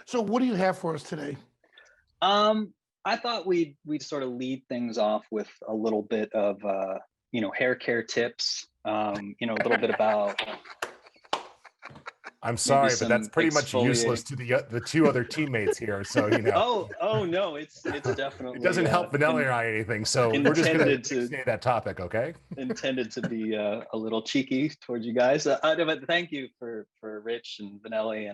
So what do you have for us today? I thought we'd sort of lead things off with a little bit of hair care tips. A little bit about I'm maybe sorry, but that's some pretty much useless exfoliating. to the two other teammates here. So Oh no, it's it definitely doesn't help Vanelli or I anything. So we're just gonna intended to say that topic, okay? intended to be a little cheeky towards you guys. No, but thank you for Rich and Vanelli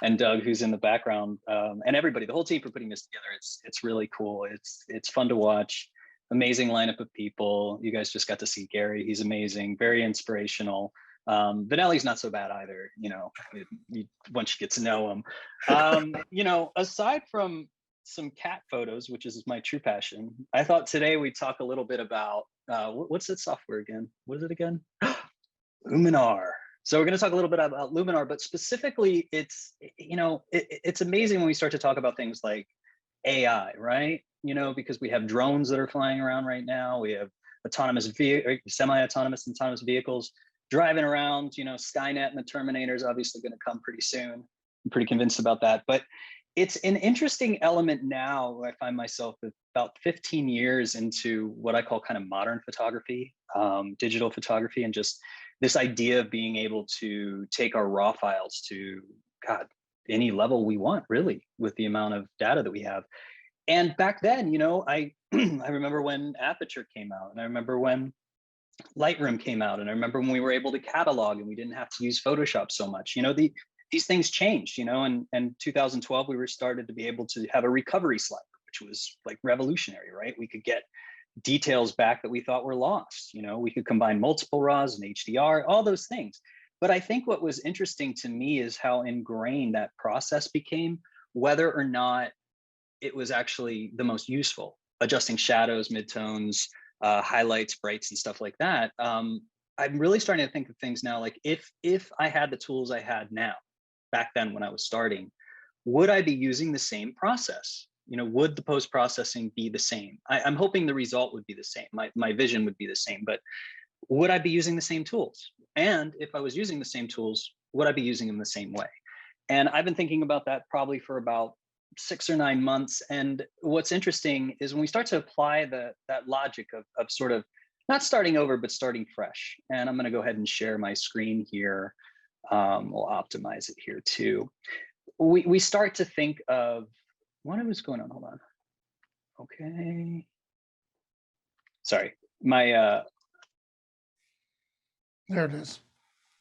and Doug, who's in the background, and everybody, the whole team, for putting this together. It's really cool. It's fun to watch. Amazing lineup of people. You guys just got to see Gary. He's amazing. Very inspirational. Vanelli's not so bad either. Once you get to know him. Aside from some cat photos, which is my true passion, I thought today we'd talk a little bit about what's that software again? What is it again? Luminar. So we're going to talk a little bit about Luminar, but specifically, it's amazing when we start to talk about things like AI, right? Because we have drones that are flying around right now. We have semi-autonomous autonomous vehicles driving around. Skynet and the Terminator is obviously going to come pretty soon. I'm pretty convinced about that. But it's an interesting element now. I find myself about 15 years into what I call kind of modern photography, digital photography, and just this idea of being able to take our raw files to, God, any level we want, really, with the amount of data that we have. And back then, I I remember when Aperture came out, and I remember when Lightroom came out, and I remember when we were able to catalog and we didn't have to use Photoshop so much. These things changed, and 2012 we were started to be able to have a recovery slider, which was like revolutionary, right? We could get details back that we thought were lost. We could combine multiple RAWs and HDR, all those things. But I think what was interesting to me is how ingrained that process became, whether or not it was actually the most useful, adjusting shadows, midtones, highlights, brights, and stuff like that. I'm really starting to think of things now like if I had the tools I had now, back then when I was starting, would I be using the same process? Would the post-processing be the same? I'm hoping the result would be the same. My vision would be the same, but would I be using the same tools? And if I was using the same tools, would I be using them the same way? And I've been thinking about that probably for about 6 or 9 months. And what's interesting is when we start to apply that logic of sort of not starting over, but starting fresh. And I'm going to go ahead and share my screen here. We'll optimize it here too. We start to think of what was going on. Hold on. Okay. Sorry, my There it is.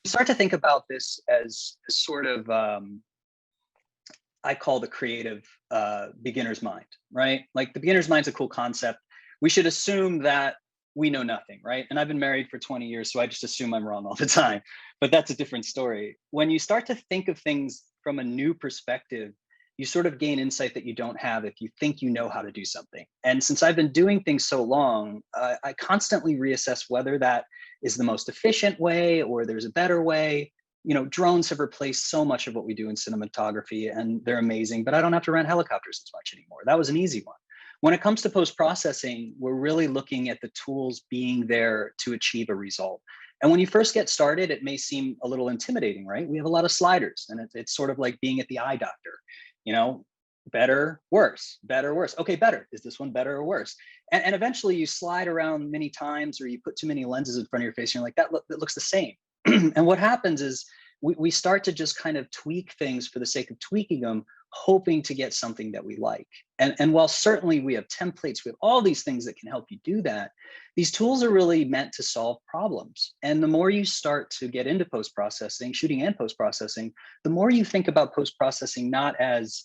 start to think about this as sort of I call the creative beginner's mind, right? Like the beginner's mind's a cool concept. We should assume that we know nothing, right? And I've been married for 20 years, so I just assume I'm wrong all the time. But that's a different story. When you start to think of things from a new perspective, you sort of gain insight that you don't have if you think you know how to do something. And since I've been doing things so long, I constantly reassess whether that is the most efficient way or there's a better way. Drones have replaced so much of what we do in cinematography, and they're amazing, but I don't have to rent helicopters as much anymore. That was an easy one. When it comes to post-processing, we're really looking at the tools being there to achieve a result. And when you first get started, it may seem a little intimidating, right? We have a lot of sliders, and it's sort of like being at the eye doctor, better, worse, better, worse. Okay, better. Is this one better or worse? And eventually you slide around many times, or you put too many lenses in front of your face, and you're like, that looks the same. And what happens is we start to just kind of tweak things for the sake of tweaking them, hoping to get something that we like. And while certainly we have templates, we have all these things that can help you do that, these tools are really meant to solve problems. And the more you start to get into post-processing, shooting and post-processing, the more you think about post-processing not as,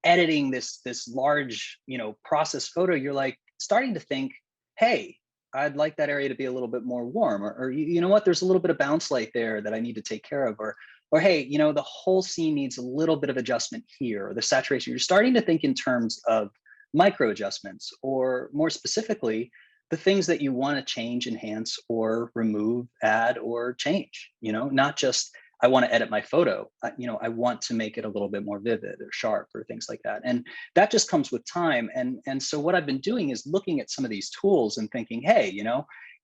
editing this large, process photo, you're like starting to think, hey, I'd like that area to be a little bit more warm, or you know what, there's a little bit of bounce light there that I need to take care of, or hey, the whole scene needs a little bit of adjustment here, or the saturation. You're starting to think in terms of micro adjustments, or more specifically, the things that you want to change, enhance, or remove, add, or change. Not just I want to edit my photo. I want to make it a little bit more vivid or sharp or things like that. And that just comes with time. And so what I've been doing is looking at some of these tools and thinking, hey,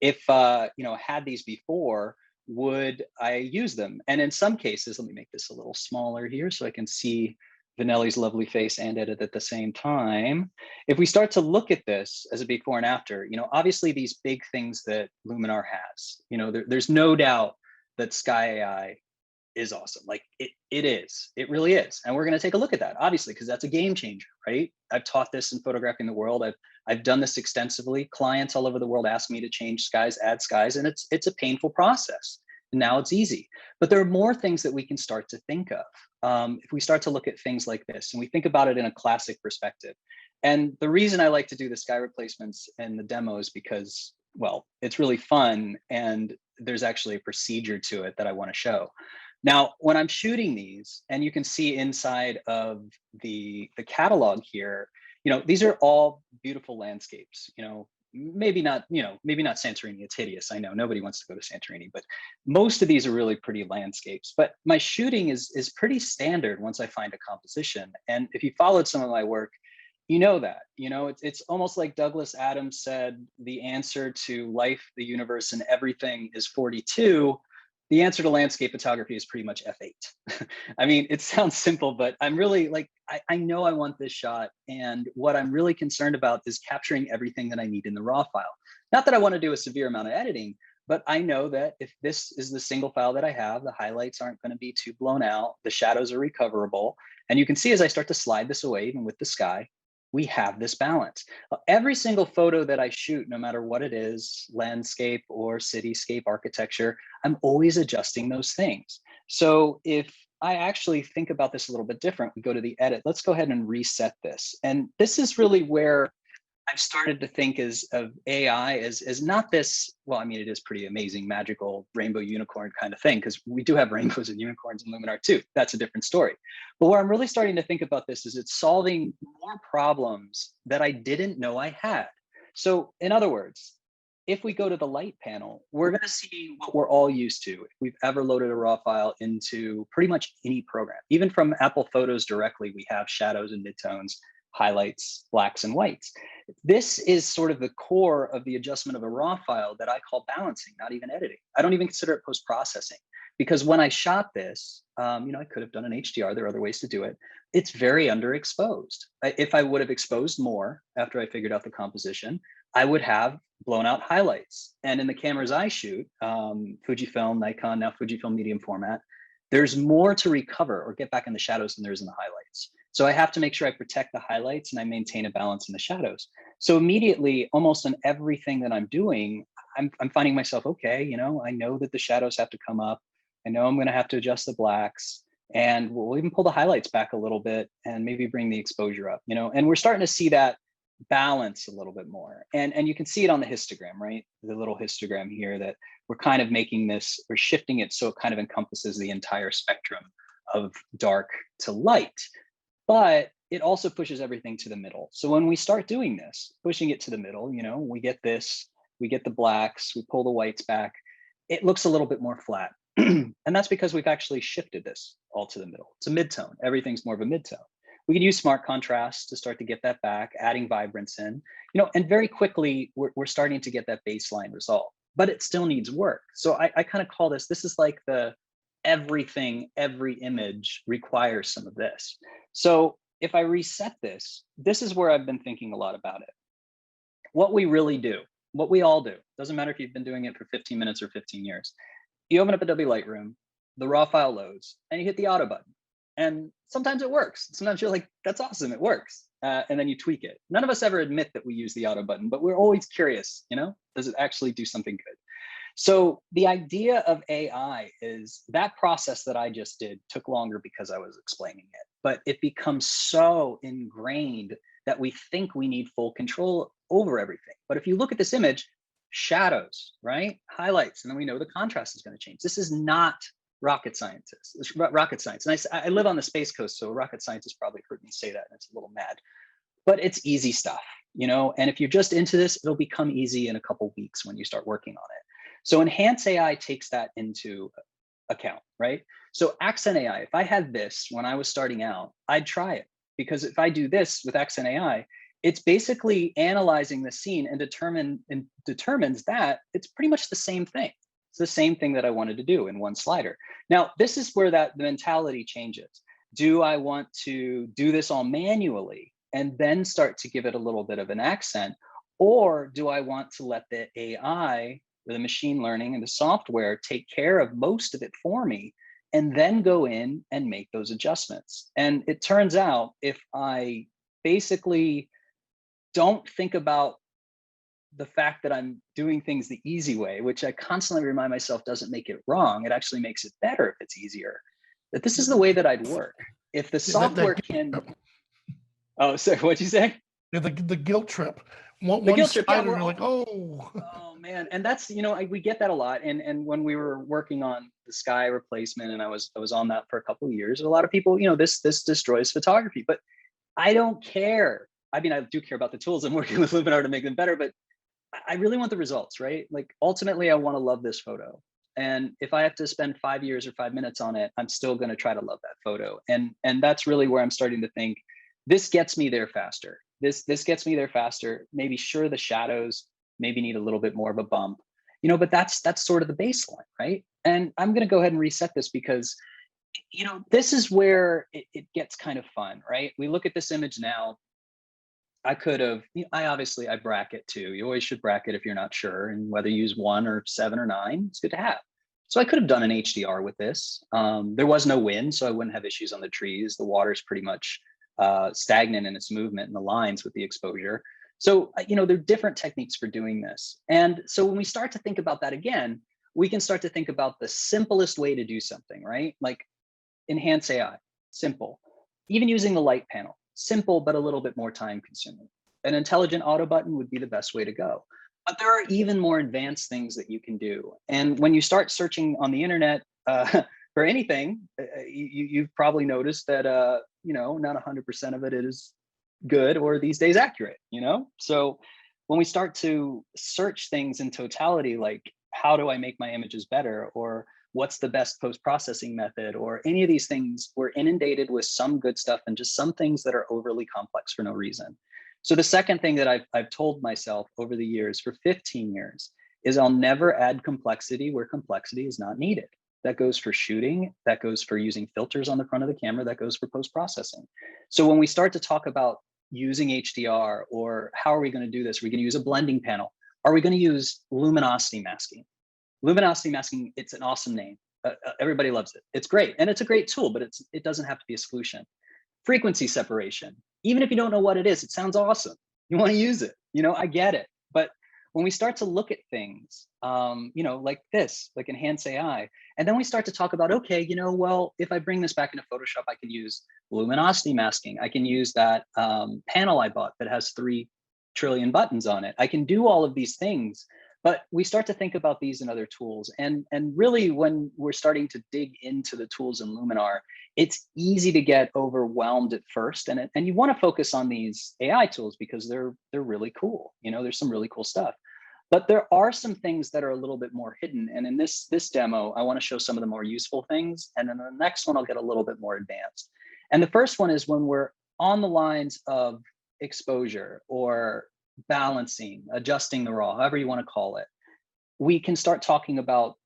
if had these before, would I use them? And in some cases, let me make this a little smaller here so I can see Vanelli's lovely face and edit at the same time. If we start to look at this as a before and after, you know, obviously these big things that Luminar has, you know, there's no doubt that Sky AI is awesome. Like it really is. And we're going to take a look at that, obviously, because that's a game changer, right? I've taught this in photographing the world. I've done this extensively. Clients all over the world ask me to change skies, add skies, and it's a painful process. And now it's easy. But there are more things that we can start to think of. If we start to look at things like this and we think about it in a classic perspective. And the reason I like to do the sky replacements and the demos because, well, it's really fun and there's actually a procedure to it that I want to show. Now, when I'm shooting these, and you can see inside of the catalog here, you know, these are all beautiful landscapes, you know, maybe not Santorini, it's hideous. I know nobody wants to go to Santorini, but most of these are really pretty landscapes. But my shooting is pretty standard once I find a composition. And if you followed some of my work, you know that, you know, it's almost like Douglas Adams said, the answer to life, the universe, and everything is 42. The answer to landscape photography is pretty much F8. I mean, it sounds simple, but I'm really like, I know I want this shot. And what I'm really concerned about is capturing everything that I need in the raw file. Not that I want to do a severe amount of editing, but I know that if this is the single file that I have, the highlights aren't going to be too blown out. The shadows are recoverable. And you can see as I start to slide this away, even with the sky, we have this balance. Every single photo that I shoot, no matter what it is, landscape or cityscape architecture, I'm always adjusting those things. So if I actually think about this a little bit different, we go to the edit, let's go ahead and reset this. And this is really where I've started to think of AI as not this, well, I mean, it is pretty amazing, magical rainbow unicorn kind of thing, because we do have rainbows and unicorns in Luminar too. That's a different story. But where I'm really starting to think about this is it's solving more problems that I didn't know I had. So in other words, if we go to the light panel, we're going to see what we're all used to. If we've ever loaded a raw file into pretty much any program, even from Apple Photos directly, we have shadows and midtones, highlights, blacks and whites. This is sort of the core of the adjustment of a raw file that I call balancing, not even editing. I don't even consider it post-processing because when I shot this, you know, I could have done an HDR. There are other ways to do it. It's very underexposed. If I would have exposed more after I figured out the composition, I would have blown out highlights. And in the cameras I shoot, Fujifilm, Nikon, now Fujifilm medium format, there's more to recover or get back in the shadows than there is in the highlights. So I have to make sure I protect the highlights and I maintain a balance in the shadows. So immediately, almost on everything that I'm doing, I'm finding myself, okay, you know, I know that the shadows have to come up. I know I'm going to have to adjust the blacks, and we'll even pull the highlights back a little bit and maybe bring the exposure up, you know, and we're starting to see that balance a little bit more. And you can see it on the histogram, right? The little histogram here that we're kind of making this, we're shifting it so it kind of encompasses the entire spectrum of dark to light. But it also pushes everything to the middle. So when we start doing this, pushing it to the middle, you know, we get this, we get the blacks, we pull the whites back, it looks a little bit more flat. And that's because we've actually shifted this all to the middle. It's a midtone. Everything's more of a midtone. We can use smart contrast to start to get that back, adding vibrance in, you know, and very quickly we're starting to get that baseline result, but it still needs work. So I kind of call this is like the everything, every image requires some of this. So if I reset this, this is where I've been thinking a lot about it. What we really do, what we all do, doesn't matter if you've been doing it for 15 minutes or 15 years. You open up Adobe Lightroom, the raw file loads, and you hit the auto button. And sometimes it works. Sometimes you're like, that's awesome, it works. And then you tweak it. None of us ever admit that we use the auto button, but we're always curious, you know, does it actually do something good? So the idea of AI is that process that I just did took longer because I was explaining it, but it becomes so ingrained that we think we need full control over everything. But if you look at this image, shadows, right? Highlights, and then we know the contrast is going to change. This is not rocket science. And I live on the Space Coast, so a rocket scientist probably heard me say that, and it's a little mad. But it's easy stuff, you know, and if you're just into this, it'll become easy in a couple weeks when you start working on it. So Enhance AI takes that into account, right? So Accent AI, if I had this when I was starting out, I'd try it, because if I do this with Accent AI, it's basically analyzing the scene and determines that it's pretty much the same thing. It's the same thing that I wanted to do in one slider. Now, this is where the mentality changes. Do I want to do this all manually and then start to give it a little bit of an accent? Or do I want to let the AI or the machine learning and the software take care of most of it for me and then go in and make those adjustments? And it turns out if I basically don't think about the fact that I'm doing things the easy way, which I constantly remind myself doesn't make it wrong, it actually makes it better if it's easier, that this is the way that I'd work. If the software can, oh, sorry, what'd you say? The guilt trip. The guilt trip, yeah, you're like, oh. Oh man, and that's, you know, we get that a lot. And when we were working on the Sky replacement, and I was on that for a couple of years, a lot of people, you know, this destroys photography, but I don't care. I mean, I do care about the tools. I'm working with Luminar to make them better, but I really want the results, right? Like ultimately, I want to love this photo. And if I have to spend 5 years or 5 minutes on it, I'm still going to try to love that photo. And that's really where I'm starting to think this gets me there faster. This gets me there faster. Maybe sure, the shadows maybe need a little bit more of a bump, you know, but that's sort of the baseline, right? And I'm going to go ahead and reset this because, you know, this is where it gets kind of fun, right? We look at this image now. I could have, I bracket too. You always should bracket if you're not sure, and whether you use 1 or 7 or 9, it's good to have. So I could have done an HDR with this. There was no wind, so I wouldn't have issues on the trees. The water's pretty much stagnant in its movement and the lines with the exposure. So, you know, there are different techniques for doing this. And so when we start to think about that again, we can start to think about the simplest way to do something, right? Like enhance AI, simple. Even using the light panel, simple, but a little bit more time consuming. An intelligent auto button would be the best way to go. But there are even more advanced things that you can do. And when you start searching on the internet for anything, you've probably noticed that, you know, not 100% of it is good or these days accurate, you know? So when we start to search things in totality, like how do I make my images better? Or what's the best post-processing method, or any of these things, we're inundated with some good stuff and just some things that are overly complex for no reason. So the second thing that I've told myself over the years, for 15 years, is I'll never add complexity where complexity is not needed. That goes for shooting, that goes for using filters on the front of the camera, that goes for post-processing. So when we start to talk about using HDR, or how are we going to do this? Are we going to use a blending panel? Are we going to use luminosity masking? Luminosity masking, it's an awesome name. Everybody loves it. It's great. And it's a great tool, but it doesn't have to be a solution. Frequency separation. Even if you don't know what it is, it sounds awesome. You want to use it. You know, I get it. But when we start to look at things, you know, like this, like enhance AI, and then we start to talk about, okay, you know, well, if I bring this back into Photoshop, I can use luminosity masking. I can use that panel I bought that has 3 trillion buttons on it. I can do all of these things. But we start to think about these and other tools. And really, when we're starting to dig into the tools in Luminar, it's easy to get overwhelmed at first. And you want to focus on these AI tools because they're really cool. You know, there's some really cool stuff. But there are some things that are a little bit more hidden. And in this demo, I want to show some of the more useful things. And then the next one, I'll get a little bit more advanced. And the first one is when we're on the lines of exposure or balancing, adjusting the raw, however you want to call it, we can start talking about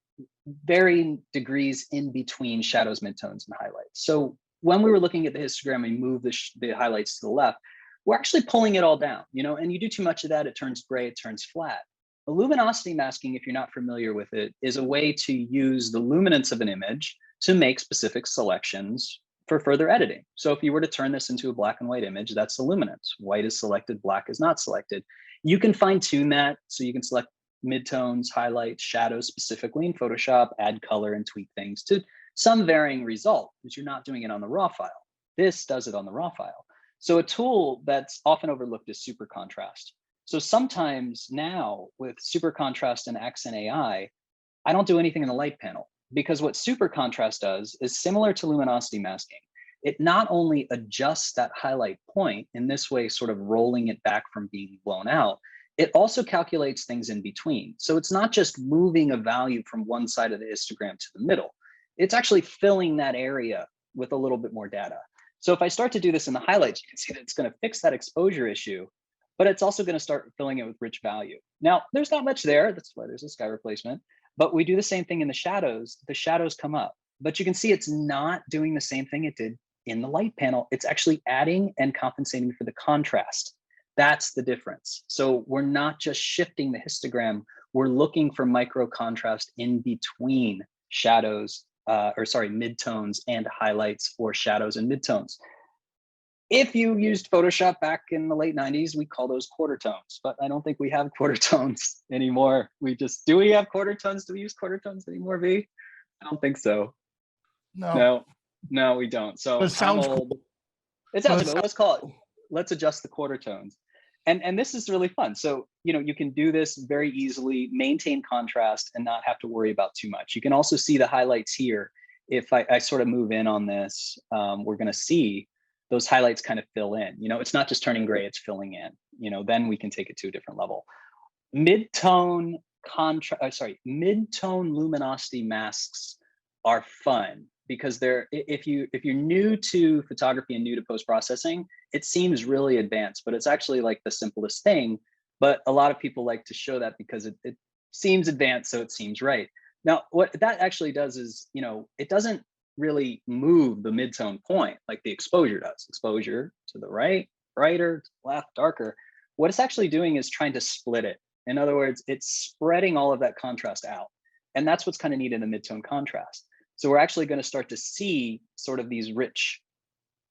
varying degrees in between shadows, midtones, and highlights. So when we were looking at the histogram, we move the highlights to the left, we're actually pulling it all down, you know, and you do too much of that, it turns gray, it turns flat. The luminosity masking, if you're not familiar with it, is a way to use the luminance of an image to make specific selections for further editing. So if you were to turn this into a black and white image, that's the luminance. White is selected, black is not selected. You can fine tune that. So you can select midtones, highlights, shadows specifically in Photoshop, add color and tweak things to some varying result, but you're not doing it on the raw file. This does it on the raw file. So a tool that's often overlooked is super contrast. So sometimes now with super contrast and accent AI, I don't do anything in the light panel. Because what super contrast does is similar to luminosity masking. It not only adjusts that highlight point, in this way sort of rolling it back from being blown out, it also calculates things in between. So it's not just moving a value from one side of the histogram to the middle. It's actually filling that area with a little bit more data. So if I start to do this in the highlights, you can see that it's going to fix that exposure issue, but it's also going to start filling it with rich value. Now, there's not much there. That's why there's a sky replacement. But we do the same thing in the shadows come up, but you can see it's not doing the same thing it did in the light panel, it's actually adding and compensating for the contrast. That's the difference. So we're not just shifting the histogram, we're looking for micro contrast in between shadows, midtones and highlights, or shadows and midtones. If you used Photoshop back in the late 90s, we call those quarter tones, but I don't think we have quarter tones anymore. Do we have quarter tones? Do we use quarter tones anymore, V? I don't think so. No. No, we don't. So It sounds cool. cool. It sounds cool. Let's call it, let's adjust the quarter tones. And this is really fun. So, you can do this very easily, maintain contrast and not have to worry about too much. You can also see the highlights here. If I sort of move in on this, we're going to see those highlights kind of fill in. It's not just turning gray, it's filling in. Then we can take it to a different level. Mid-tone luminosity masks are fun because if you're new to photography and new to post-processing, it seems really advanced, but it's actually like the simplest thing. But a lot of people like to show that because it seems advanced, so it seems right. Now, what that actually does is, it doesn't really move the midtone point like the exposure does. Exposure to the right, brighter, to the left, darker. What it's actually doing is trying to split it. In other words, it's spreading all of that contrast out. And that's what's kind of neat in the midtone contrast. So we're actually going to start to see sort of these rich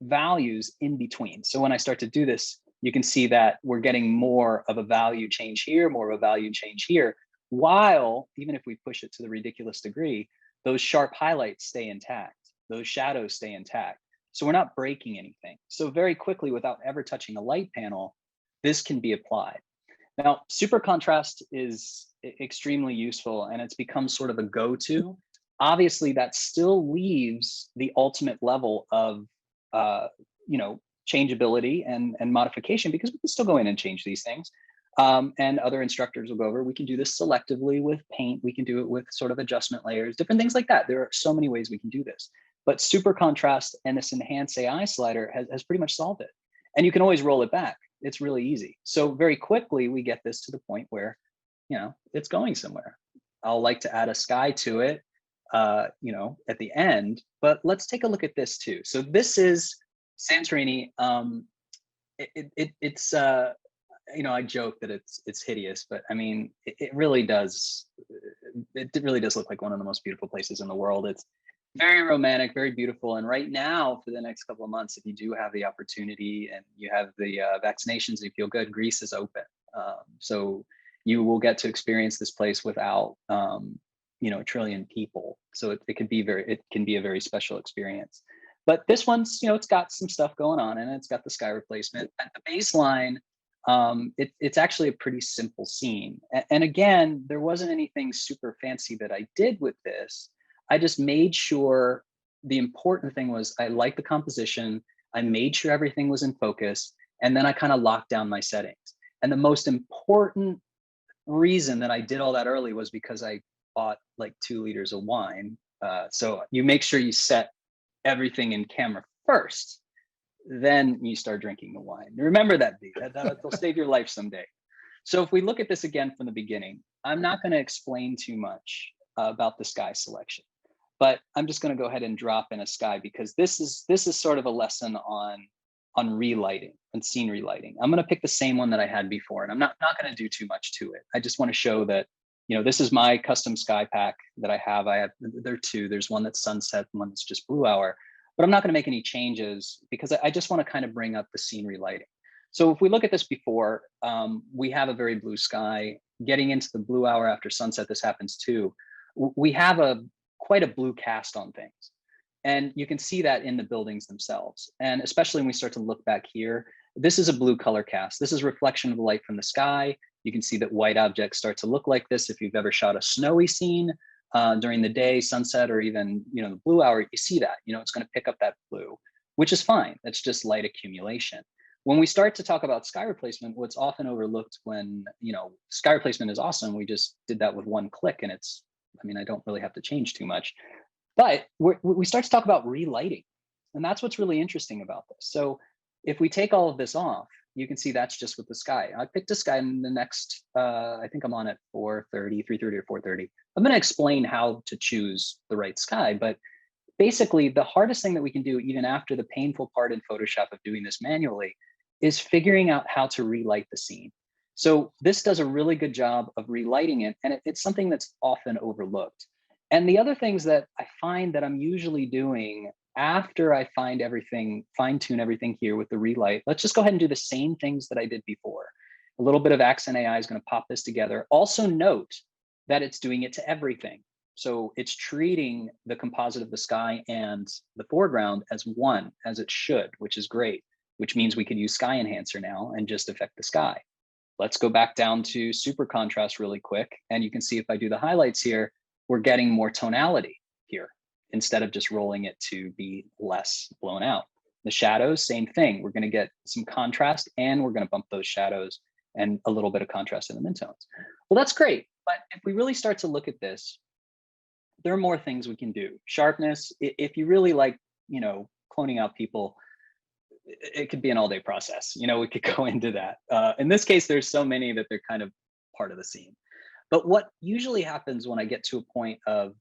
values in between. So when I start to do this, you can see that we're getting more of a value change here, more of a value change here, while even if we push it to the ridiculous degree, those sharp highlights stay intact, those shadows stay intact. So we're not breaking anything. So very quickly, without ever touching a light panel, this can be applied. Now, super contrast is extremely useful and it's become sort of a go-to. Obviously, that still leaves the ultimate level of changeability and modification, because we can still go in and change these things. And other instructors will go over, we can do this selectively with paint. We can do it with sort of adjustment layers, different things like that. There are so many ways we can do this. But super contrast and this enhance AI slider has pretty much solved it. And you can always roll it back. It's really easy. So very quickly, we get this to the point where, it's going somewhere. I'll like to add a sky to it, at the end. But let's take a look at this too. So this is Santorini. It's I joke that it's hideous, but I mean, it really does. It really does look like one of the most beautiful places in the world. It's very romantic, very beautiful. And right now, for the next couple of months, if you do have the opportunity and you have the vaccinations and you feel good, Greece is open. So you will get to experience this place without, a trillion people. So it can be a very special experience. But this one's, it's got some stuff going on and it's got the sky replacement. At the baseline, it's actually a pretty simple scene. And again, there wasn't anything super fancy that I did with this. I just made sure the important thing was I liked the composition. I made sure everything was in focus. And then I kind of locked down my settings. And the most important reason that I did all that early was because I bought like 2 liters of wine. So you make sure you set everything in camera first, then you start drinking the wine. Remember that, V. That'll save your life someday. So if we look at this again from the beginning, I'm not going to explain too much about the sky selection, but I'm just going to go ahead and drop in a sky because this is sort of a lesson on relighting and scene relighting. I'm going to pick the same one that I had before, and I'm not going to do too much to it. I just want to show that, this is my custom sky pack that I have. There are 2. There's one that's sunset and one that's just blue hour. But I'm not going to make any changes because I just want to kind of bring up the scene relighting. So if we look at this before, we have a very blue sky. Getting into the blue hour after sunset, this happens too. We have quite a blue cast on things. And you can see that in the buildings themselves. And especially when we start to look back here, this is a blue color cast. This is reflection of the light from the sky. You can see that white objects start to look like this. If you've ever shot a snowy scene, during the day, sunset, or even the blue hour, you see that it's going to pick up that blue, which is fine. That's just light accumulation. When we start to talk about sky replacement, what's often overlooked when sky replacement is awesome. We just did that with one click, and I don't really have to change too much. But we start to talk about relighting, and that's what's really interesting about this. So if we take all of this off, you can see that's just with the sky. I picked a sky in the next, I think I'm on at 3:30 or 4:30. I'm going to explain how to choose the right sky, but basically the hardest thing that we can do, even after the painful part in Photoshop of doing this manually, is figuring out how to relight the scene. So this does a really good job of relighting it, and it's something that's often overlooked. And the other things that I find that I'm usually doing after I find everything, fine tune everything here with the relight, let's just go ahead and do the same things that I did before. A little bit of Accent AI is going to pop this together. Also note that it's doing it to everything. So it's treating the composite of the sky and the foreground as one, as it should, which is great, which means we could use Sky Enhancer now and just affect the sky. Let's go back down to super contrast really quick. And you can see if I do the highlights here, we're getting more tonality here instead of just rolling it to be less blown out. The shadows, same thing. We're going to get some contrast and we're going to bump those shadows and a little bit of contrast in the midtones. Well, that's great. But if we really start to look at this, there are more things we can do. Sharpness, if you really like, cloning out people, it could be an all-day process. We could go into that. In this case, there's so many that they're kind of part of the scene. But what usually happens when I get to a point of,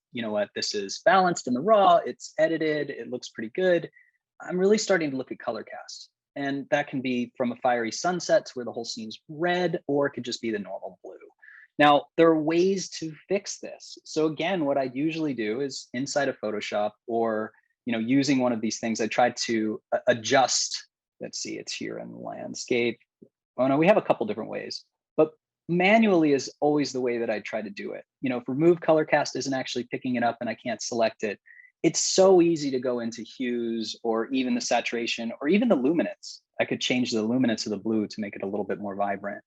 this is balanced in the raw, it's edited, it looks pretty good, I'm really starting to look at color cast. And that can be from a fiery sunset where the whole scene's red, or it could just be the normal blue. Now, there are ways to fix this. So again, what I usually do is inside of Photoshop or, using one of these things, I try to adjust. Let's see, it's here in landscape. Oh no, we have a couple different ways, but manually is always the way that I try to do it. If remove color cast isn't actually picking it up and I can't select it, it's so easy to go into hues or even the saturation or even the luminance. I could change the luminance of the blue to make it a little bit more vibrant,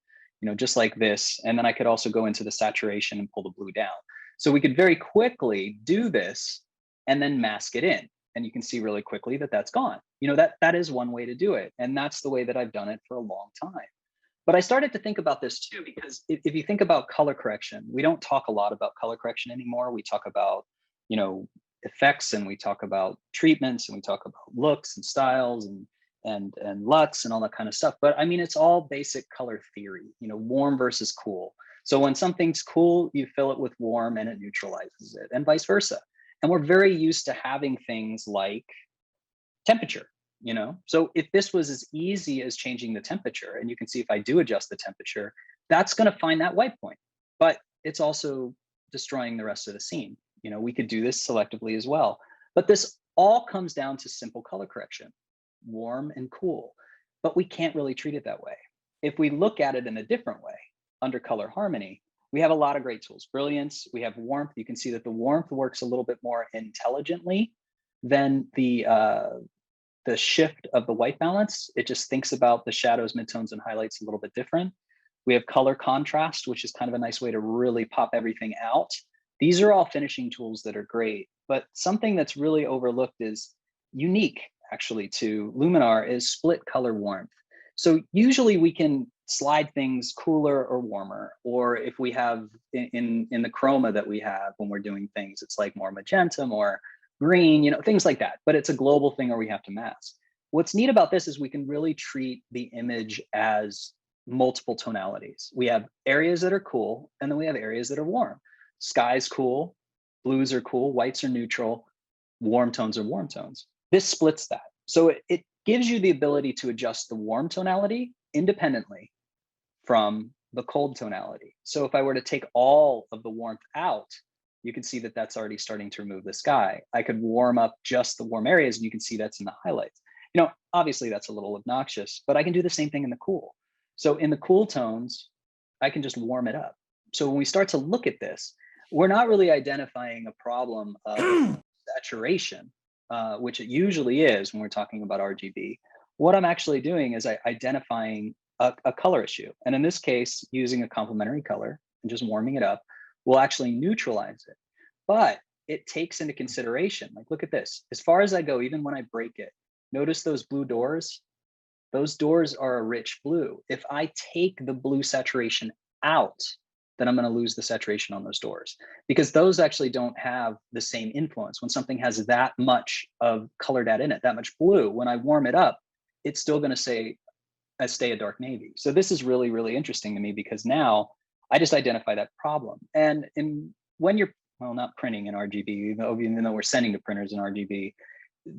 just like this. And then I could also go into the saturation and pull the blue down. So we could very quickly do this and then mask it in. And you can see really quickly that that's gone. That is one way to do it. And that's the way that I've done it for a long time. But I started to think about this too, because if you think about color correction, we don't talk a lot about color correction anymore. We talk about, effects, and we talk about treatments, and we talk about looks and styles and LUTs and all that kind of stuff. But I mean, it's all basic color theory, warm versus cool. So when something's cool, you fill it with warm and it neutralizes it, and vice versa. And we're very used to having things like temperature, So if this was as easy as changing the temperature, and you can see if I do adjust the temperature, that's going to find that white point, but it's also destroying the rest of the scene. We could do this selectively as well, but this all comes down to simple color correction, warm and cool, but we can't really treat it that way. If we look at it in a different way, under color harmony, we have a lot of great tools. Brilliance, we have warmth. You can see that the warmth works a little bit more intelligently than the shift of the white balance. It just thinks about the shadows, midtones, and highlights a little bit different. We have color contrast, which is kind of a nice way to really pop everything out. These are all finishing tools that are great, but something that's really overlooked is unique actually to Luminar is split color warmth. So usually we can slide things cooler or warmer, or if we have in the chroma that we have when we're doing things, it's like more magenta, more green, things like that, but it's a global thing or we have to mask. What's neat about this is we can really treat the image as multiple tonalities. We have areas that are cool, and then we have areas that are warm. Sky's cool, blues are cool, whites are neutral, warm tones are warm tones. This splits that. So it gives you the ability to adjust the warm tonality independently from the cold tonality. So if I were to take all of the warmth out, you can see that that's already starting to remove the sky. I could warm up just the warm areas, and you can see that's in the highlights. Obviously that's a little obnoxious, but I can do the same thing in the cool. So in the cool tones, I can just warm it up. So when we start to look at this, we're not really identifying a problem of saturation, which it usually is when we're talking about RGB. What I'm actually doing is identifying a color issue. And in this case, using a complementary color and just warming it up will actually neutralize it. But it takes into consideration, like, look at this. As far as I go, even when I break it, notice those blue doors? Those doors are a rich blue. If I take the blue saturation out, then I'm going to lose the saturation on those doors, because those actually don't have the same influence. When something has that much of color data in it, that much blue, when I warm it up, it's still going to stay a dark navy. So this is really, really interesting to me, because now I just identify that problem. And when you're well, not printing in RGB, even though we're sending to printers in RGB.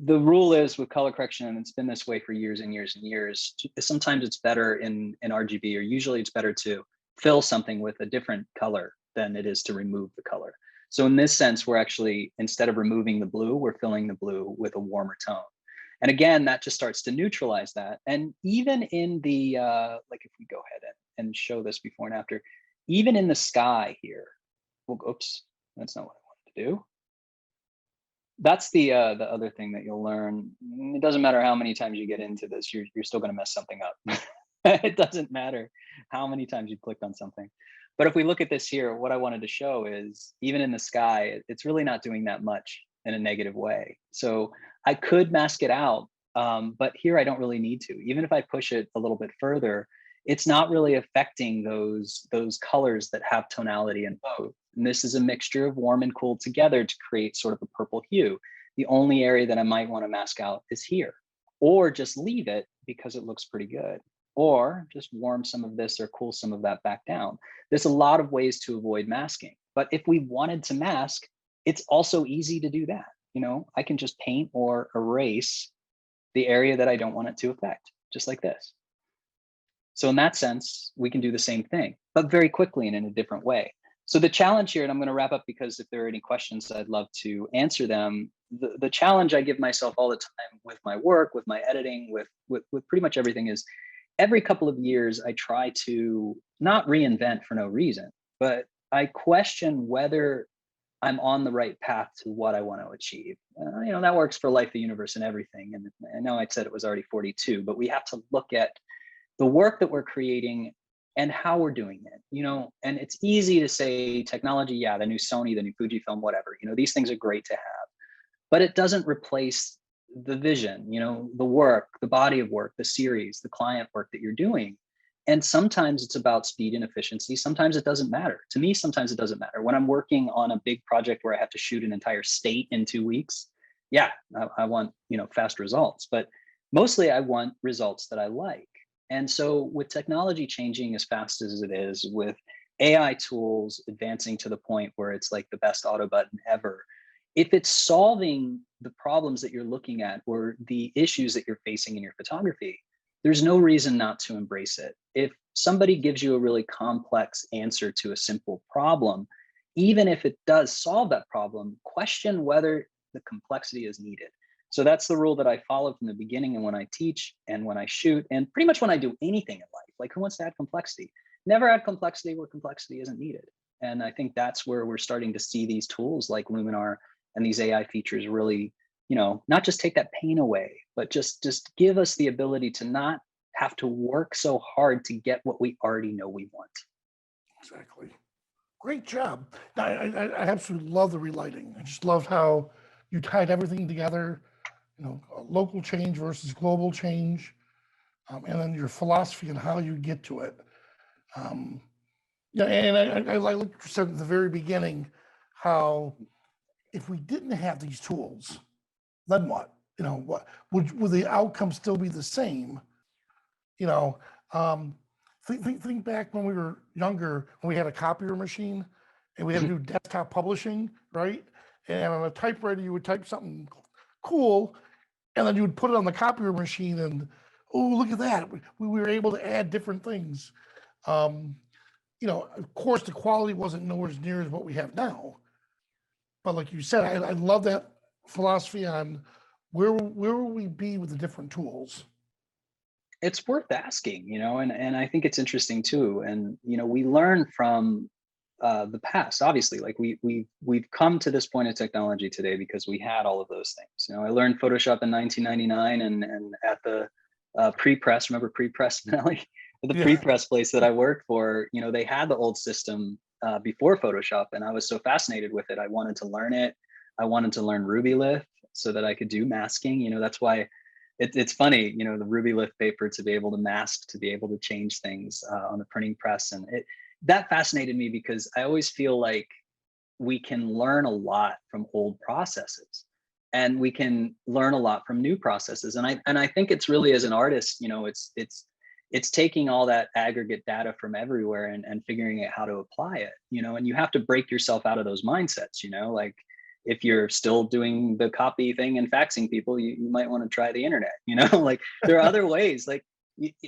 The rule is with color correction, and it's been this way for years and years and years, sometimes it's better in RGB, or usually it's better to fill something with a different color than it is to remove the color. So in this sense, we're actually, instead of removing the blue, we're filling the blue with a warmer tone. And again, that just starts to neutralize that. And even in the, like if we go ahead and show this before and after, even in the sky here, well, oops, that's not what I wanted to do. That's the other thing that you'll learn. It doesn't matter how many times you get into this, you're still going to mess something up. It doesn't matter how many times you clicked on something. But if we look at this here, what I wanted to show is even in the sky, it's really not doing that much in a negative way. So I could mask it out, but here I don't really need to. Even if I push it a little bit further, it's not really affecting those colors that have tonality in both. And this is a mixture of warm and cool together to create sort of a purple hue. The only area that I might want to mask out is here, or just leave it because it looks pretty good, or just warm some of this or cool some of that back down. There's a lot of ways to avoid masking, but if we wanted to mask, it's also easy to do that. You know, I can just paint or erase the area that I don't want it to affect, just like this. So in that sense, we can do the same thing, but very quickly and in a different way. So the challenge here, and I'm going to wrap up because if there are any questions, I'd love to answer them. The challenge I give myself all the time with my work, with my editing, with pretty much everything is every couple of years, I try to not reinvent for no reason, but I question whether I'm on the right path to what I want to achieve. You know, that works for life, the universe, and everything. And I know I said it was already 42, but we have to look at the work that we're creating and how we're doing it, you know. And it's easy to say technology, yeah, the new Sony, the new Fujifilm, whatever, you know, these things are great to have, but it doesn't replace the vision, you know, the work, the body of work, the series, the client work that you're doing. And sometimes it's about speed and efficiency. Sometimes it doesn't matter. To me, sometimes it doesn't matter. When I'm working on a big project where I have to shoot an entire state in 2 weeks, yeah, I want, you know, fast results, but mostly I want results that I like. And so with technology changing as fast as it is, with AI tools advancing to the point where it's like the best auto button ever, if it's solving the problems that you're looking at or the issues that you're facing in your photography, there's no reason not to embrace it. If somebody gives you a really complex answer to a simple problem, even if it does solve that problem, question whether the complexity is needed. So that's the rule that I follow from the beginning, and when I teach and when I shoot and pretty much when I do anything in life. Like, who wants to add complexity? Never add complexity where complexity isn't needed. And I think that's where we're starting to see these tools like Luminar and these AI features really, you know, not just take that pain away, but just give us the ability to not have to work so hard to get what we already know we want. Exactly. Great job. I absolutely love the relighting. I just love how you tied everything together, you know, local change versus global change, and then your philosophy and how you get to it. Yeah, and I like what you said at the very beginning, how if we didn't have these tools, then what? You know, what would the outcome still be the same? You know, think back when we were younger, when we had a copier machine and we had to do desktop publishing, right? And on a typewriter, you would type something cool, and then you would put it on the copier machine, and oh, look at that! We were able to add different things. You know, of course, the quality wasn't nowhere near as what we have now. But like you said, I love that philosophy on where will we be with the different tools. It's worth asking, you know, and I think it's interesting too. And you know, we learn from the past. Obviously, like we've come to this point of technology today because we had all of those things. You know, I learned Photoshop in 1999, and at the pre-press. Remember pre-press, Melly? The pre-press place that I worked for, you know, they had the old system before Photoshop, and I was so fascinated with it. I wanted to learn it. I wanted to learn RubyLift so that I could do masking. You know, that's why it's funny, you know, the RubyLift paper, to be able to mask, to be able to change things on the printing press. And that fascinated me because I always feel like we can learn a lot from old processes, and we can learn a lot from new processes. And I think it's really, as an artist, you know, it's it's taking all that aggregate data from everywhere and figuring out how to apply it, you know, and you have to break yourself out of those mindsets, you know, like if you're still doing the copy thing and faxing people, you might want to try the internet, you know, like there are other ways, like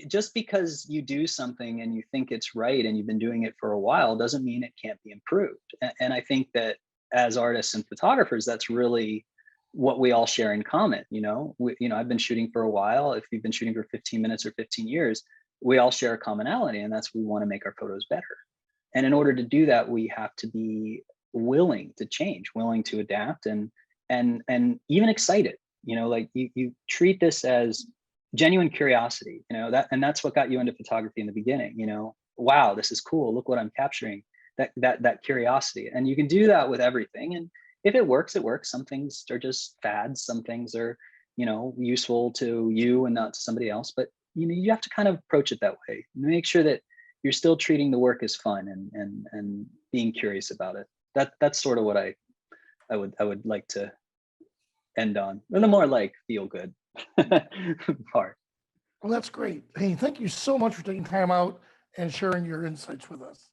just because you do something and you think it's right and you've been doing it for a while doesn't mean it can't be improved. And I think that as artists and photographers, that's really what we all share in common. You know, I've been shooting for a while. If you've been shooting for 15 minutes or 15 years, we all share a commonality, and that's we want to make our photos better. And in order to do that, we have to be willing to change, willing to adapt, and even excited. You know, like you treat this as genuine curiosity. You know, that's what got you into photography in the beginning. You know, wow, this is cool. Look what I'm capturing. That curiosity, and you can do that with everything. And if it works, it works. Some things are just fads. Some things are, you know, useful to you and not to somebody else. But you know, you have to kind of approach it that way. Make sure that you're still treating the work as fun and being curious about it. That's sort of what I would like to end on, and the more like feel good part. Well, that's great. Hey, thank you so much for taking time out and sharing your insights with us.